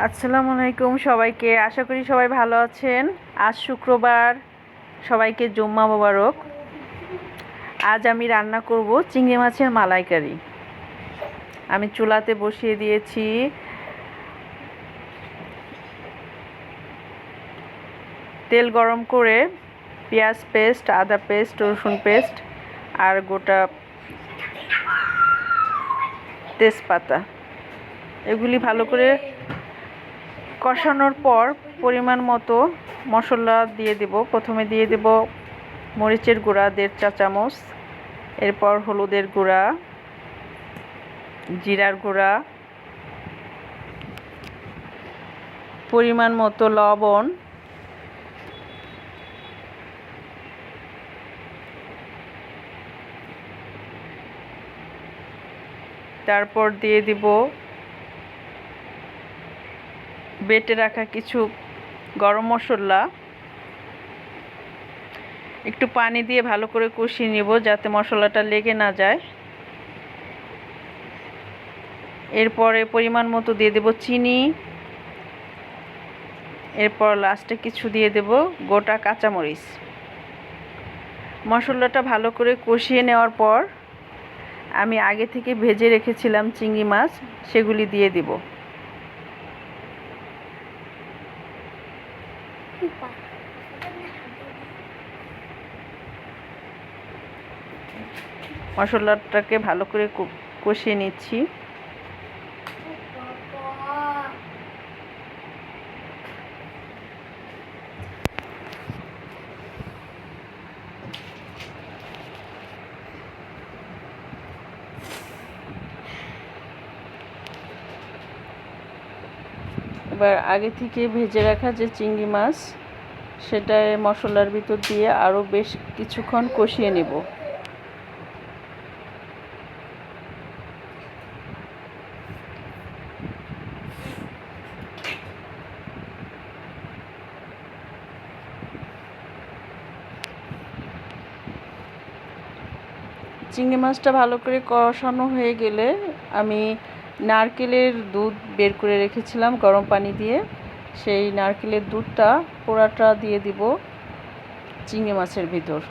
আসসালামু আলাইকুম সবাইকে। আশা করি সবাই ভালো আছেন। আজ শুক্রবার, সবাইকে জুম্মা মোবারক। আজ আমি রান্না করব চিংড়ি মাছের মালাইকারি। আমি চুলাতে বসিয়ে দিয়েছি তেল গরম করে পেঁয়াজ পেস্ট, আদা পেস্ট, রসুন পেস্ট আর গোটা তেজপাতা এগুলি ভালো করে কষানোর পর পরিমাণ মতো মশলা দিয়ে দেব। প্রথমে দিয়ে দেব মরিচের গুঁড়া 1.5 চা চামচ, এরপর হলুদের গুঁড়া, জিরার গুঁড়া, পরিমাণ মতো লবণ, তারপর দিয়ে দিব বেটে রাখা কিছু গরম মশলা। একটু পানি দিয়ে ভালো করে কষিয়ে নেব যাতে মশলাটা লেগে না যায়। এরপরে পরিমাণ মতো দিয়ে দেব চিনি, এরপর লাস্টে কিছু দিয়ে দেব গোটা কাঁচামরিচ। মশলাটা ভালো করে কষিয়ে নেওয়ার পর আমি আগে থেকে ভেজে রেখেছিলাম চিংড়ি মাছ, সেগুলি দিয়ে দিব। মশলাটাকে ভালো করে কষিয়ে নিচ্ছি। এবার আগে থেকে ভেজে রাখা যে চিংড়ি মাছ, সেটা মশলার ভিতর দিয়ে আরও বেশ কিছুক্ষণ কষিয়ে নেব। চিংড়ি মাছটা ভালো করে কষানো হয়ে গেলে আমি নারকেলের দুধ বের করে রেখেছিলাম গরম পানি দিয়ে, সেই নারকেলের দুধটা পুরাটা দিয়ে দিব চিংড়ি মাছের ভিতর।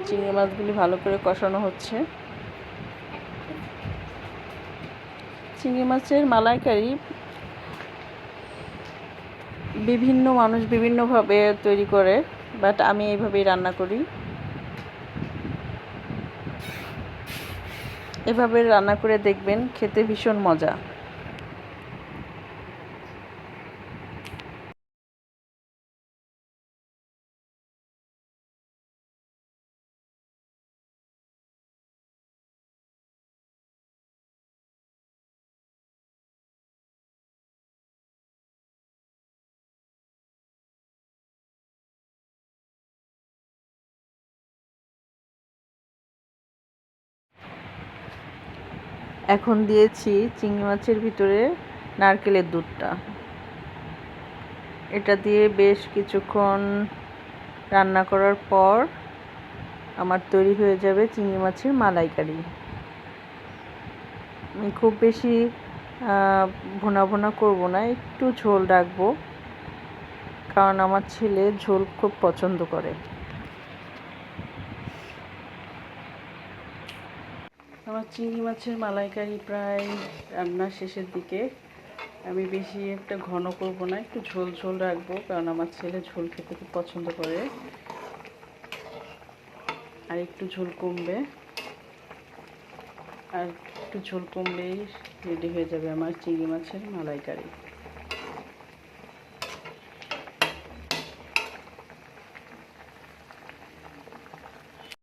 চিংড়ি মাছগুলি ভালো করে কষানো হচ্ছে। চিংড়ি মাছের মালাইকারি বিভিন্ন মানুষ বিভিন্নভাবে তৈরি করে, বাট আমি এইভাবেই রান্না করি। এভাবে রান্না করে দেখবেন, খেতে ভীষণ মজা। এখন দিয়েছি চিংড়ি মাছের ভিতরে নারকেলের দুধটা। এটা দিয়ে বেশ কিছুক্ষণ রান্না করার পর আমার তৈরি হয়ে যাবে চিংড়ি মাছের মালাইকারি। আমি খুব বেশি ভুনা ভুনা করব না, একটু ঝোল রাখবো, কারণ আমার ছেলে ঝোল খুব পছন্দ করে। আমার চিংড়ি মাছের মালাইকারি প্রায় রান্নার শেষের দিকে। আমি বেশি একটা ঘন করব না, একটু ঝোল ঝোল রাখবো, কারণ আমার ছেলে ঝোল খেতে খুব পছন্দ করে। আর একটু ঝোল কমবে, আর একটু ঝোল কমলেই রেডি হয়ে যাবে আমার চিংড়ি মাছের মালাইকারি।